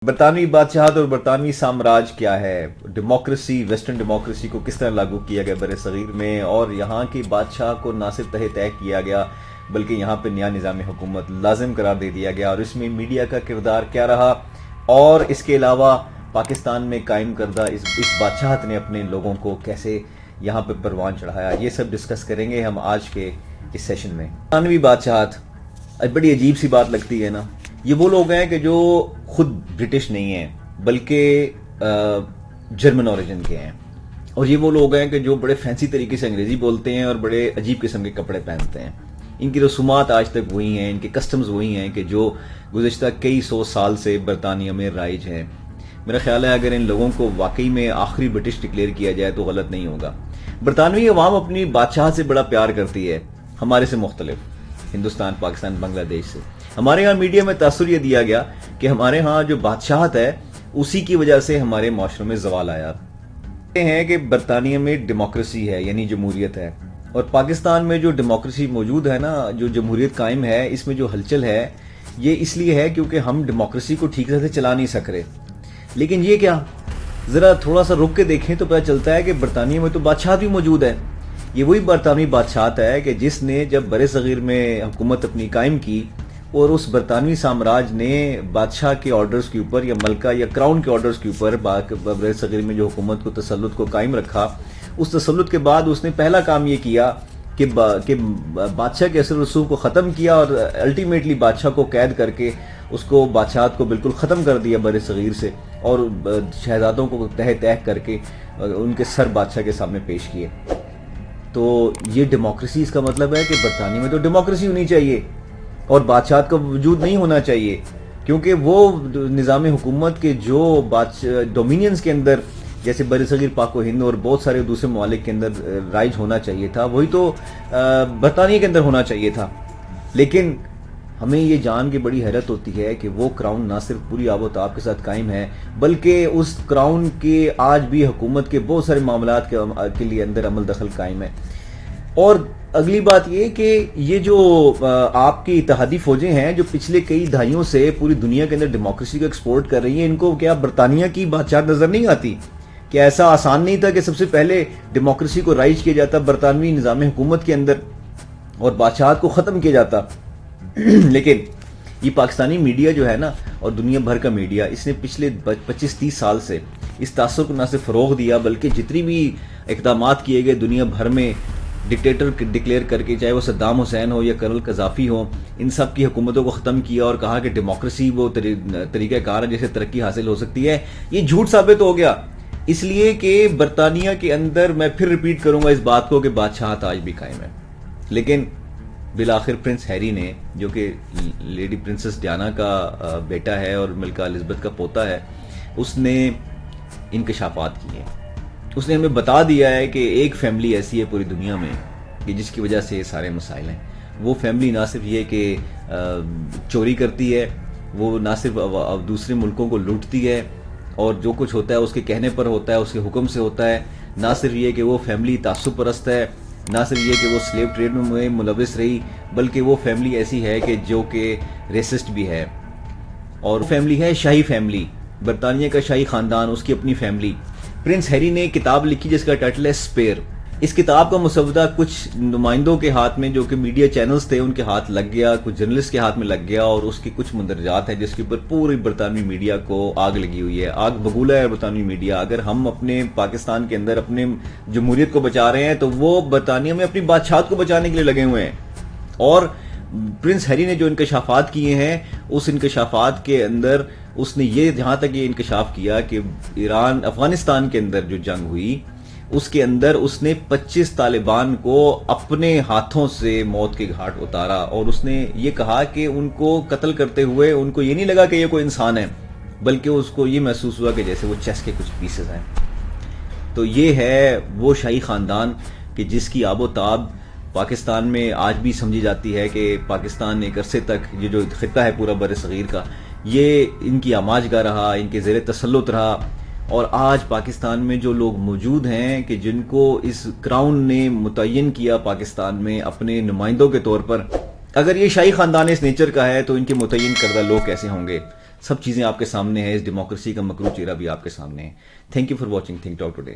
برطانوی بادشاہت اور برطانوی سامراج کیا ہے، ڈیموکریسی، ویسٹرن ڈیموکریسی کو کس طرح لاگو کیا گیا بر صغیر میں، اور یہاں کے بادشاہ کو نہ صرف تحت طے کیا گیا بلکہ یہاں پہ نیا نظام حکومت لازم قرار دے دیا گیا، اور اس میں میڈیا کا کردار کیا رہا، اور اس کے علاوہ پاکستان میں قائم کردہ اس بادشاہت نے اپنے لوگوں کو کیسے یہاں پہ پروان چڑھایا، یہ سب ڈسکس کریں گے ہم آج کے اس سیشن میں۔ برطانوی بادشاہت بڑی عجیب سی بات لگتی ہے نا۔ یہ وہ لوگ ہیں کہ جو خود برٹش نہیں ہیں بلکہ جرمن اوریجن کے ہیں، اور یہ وہ لوگ ہیں کہ جو بڑے فینسی طریقے سے انگریزی بولتے ہیں اور بڑے عجیب قسم کے کپڑے پہنتے ہیں۔ ان کی رسومات آج تک وہی ہیں، ان کے کسٹمز وہی ہیں کہ جو گزشتہ کئی سو سال سے برطانیہ میں رائج ہیں۔ میرا خیال ہے اگر ان لوگوں کو واقعی میں آخری برٹش ڈکلیئر کیا جائے تو غلط نہیں ہوگا۔ برطانوی عوام اپنی بادشاہ سے بڑا پیار کرتی ہے، ہمارے سے مختلف، ہندوستان، پاکستان، بنگلہ دیش سے۔ ہمارے ہاں میڈیا میں تاثر یہ دیا گیا کہ ہمارے ہاں جو بادشاہت ہے اسی کی وجہ سے ہمارے معاشرے میں زوال آیا۔ کہتے ہیں کہ برطانیہ میں ڈیموکریسی ہے یعنی جمہوریت ہے، اور پاکستان میں جو ڈیموکریسی موجود ہے نا، جو جمہوریت قائم ہے، اس میں جو ہلچل ہے یہ اس لیے ہے کیونکہ ہم ڈیموکریسی کو ٹھیک سے چلا نہیں سک رہے۔ لیکن یہ کیا، ذرا تھوڑا سا رک کے دیکھیں تو پتہ چلتا ہے کہ برطانیہ میں تو بادشاہت بھی موجود ہے۔ یہ وہی برطانوی بادشاہت ہے کہ جس نے جب بر صغیر میں حکومت اپنی قائم کی، اور اس برطانوی سامراج نے بادشاہ کے آرڈرز کے اوپر یا ملکہ یا کراؤن کے آرڈرز کے اوپر بر صغیر میں جو حکومت کو تسلط کو قائم رکھا، اس تسلط کے بعد اس نے پہلا کام یہ کیا کہ بادشاہ کے اثر رسوخ کو ختم کیا، اور الٹیمیٹلی بادشاہ کو قید کر کے اس کو بادشاہت کو بالکل ختم کر دیا بر صغیر سے، اور شہزادوں کو تحت طے کر کے ان کے سر بادشاہ کے سامنے پیش کیے۔ تو یہ ڈیموکریسی، اس کا مطلب ہے کہ برطانیہ میں تو ڈیموکریسی ہونی چاہیے اور بادشاہت کا وجود نہیں ہونا چاہیے، کیونکہ وہ نظام حکومت کے جو ڈومینینز کے اندر جیسے بر صغیر، پاک و ہند اور بہت سارے دوسرے ممالک کے اندر رائج ہونا چاہیے تھا، وہی تو برطانیہ کے اندر ہونا چاہیے تھا۔ لیکن ہمیں یہ جان کے بڑی حیرت ہوتی ہے کہ وہ کراؤن نہ صرف پوری آب و تاب کے ساتھ قائم ہے بلکہ اس کراؤن کے آج بھی حکومت کے بہت سارے معاملات کے لیے اندر عمل دخل قائم ہے۔ اور اگلی بات یہ کہ یہ جو آپ کی اتحادی فوجیں ہیں جو پچھلے کئی دہائیوں سے پوری دنیا کے اندر ڈیموکریسی کو ایکسپورٹ کر رہی ہیں، ان کو کیا برطانیہ کی بادشاہت نظر نہیں آتی؟ کیا ایسا آسان نہیں تھا کہ سب سے پہلے ڈیموکریسی کو رائج کیا جاتا برطانوی نظام حکومت کے اندر اور بادشاہت کو ختم کیا جاتا؟ لیکن یہ پاکستانی میڈیا جو ہے نا، اور دنیا بھر کا میڈیا، اس نے پچھلے 25-30 سال سے اس تاثر کو نہ صرف فروغ دیا بلکہ جتنی بھی اقدامات کیے گئے دنیا بھر میں ڈکٹیٹر ڈکلیئر کر کے، چاہے وہ صدام حسین ہو یا کرنل قذافی ہو، ان سب کی حکومتوں کو ختم کیا اور کہا کہ ڈیموکریسی وہ طریقہ کار ہے جسے ترقی حاصل ہو سکتی ہے۔ یہ جھوٹ ثابت ہو گیا، اس لیے کہ برطانیہ کے اندر، میں پھر ریپیٹ کروں گا اس بات کو، کہ بادشاہت آج بھی قائم ہے۔ لیکن بالآخر پرنس ہیری نے، جو کہ لیڈی پرنسس ڈیانا کا بیٹا ہے اور ملکہ الزبتھ کا پوتا ہے، اس نے انکشافات کیے۔ اس نے ہمیں بتا دیا ہے کہ ایک فیملی ایسی ہے پوری دنیا میں کہ جس کی وجہ سے یہ سارے مسائل ہیں۔ وہ فیملی نہ صرف یہ کہ چوری کرتی ہے، وہ نہ صرف دوسرے ملکوں کو لوٹتی ہے اور جو کچھ ہوتا ہے اس کے کہنے پر ہوتا ہے، اس کے حکم سے ہوتا ہے، نہ صرف یہ کہ وہ فیملی تعصب پرست ہے، نہ صرف یہ کہ وہ سلیو ٹریڈ میں ملوث رہی، بلکہ وہ فیملی ایسی ہے کہ جو کہ ریسسٹ بھی ہے۔ اور فیملی ہے شاہی فیملی، برطانیہ کا شاہی خاندان، اس کی اپنی فیملی۔ پرنس ہیری نے کتاب لکھی جس کا ٹائٹل ہے اسپیئر۔ اس کتاب کا مسودہ کچھ نمائندوں کے ہاتھ میں، جو کہ میڈیا چینلز تھے، ان کے ہاتھ لگ گیا، کچھ جرنلسٹ کے ہاتھ میں لگ گیا، اور اس کی کچھ مندرجات ہیں جس کے اوپر پوری برطانوی میڈیا کو آگ لگی ہوئی ہے۔ آگ بگولا ہے برطانوی میڈیا۔ اگر ہم اپنے پاکستان کے اندر اپنے جمہوریت کو بچا رہے ہیں تو وہ برطانیہ میں اپنی بادشاہت کو بچانے کے لیے لگے ہوئے ہیں۔ اور پرنس ہیری نے جو انکشافات کیے ہیں، اس انکشافات کے اندر اس نے یہ جہاں تک یہ انکشاف کیا کہ ایران افغانستان کے اندر جو جنگ ہوئی، اس کے اندر اس نے 25 طالبان کو اپنے ہاتھوں سے موت کے گھاٹ اتارا، اور اس نے یہ کہا کہ ان کو قتل کرتے ہوئے ان کو یہ نہیں لگا کہ یہ کوئی انسان ہے، بلکہ اس کو یہ محسوس ہوا کہ جیسے وہ چیس کے کچھ پیسز ہیں۔ تو یہ ہے وہ شاہی خاندان کہ جس کی آب و تاب پاکستان میں آج بھی سمجھی جاتی ہے کہ پاکستان ایک عرصے تک، یہ جو خطہ ہے پورا بر صغیر کا، یہ ان کی آماج گاہ رہا، ان کے زیر تسلط رہا۔ اور آج پاکستان میں جو لوگ موجود ہیں کہ جن کو اس کراؤن نے متعین کیا پاکستان میں اپنے نمائندوں کے طور پر، اگر یہ شاہی خاندان اس نیچر کا ہے تو ان کے متعین کردہ لوگ کیسے ہوں گے؟ سب چیزیں آپ کے سامنے ہیں، اس ڈیموکریسی کا مکروہ چہرہ بھی آپ کے سامنے ہے. Thank you for watching think talk today.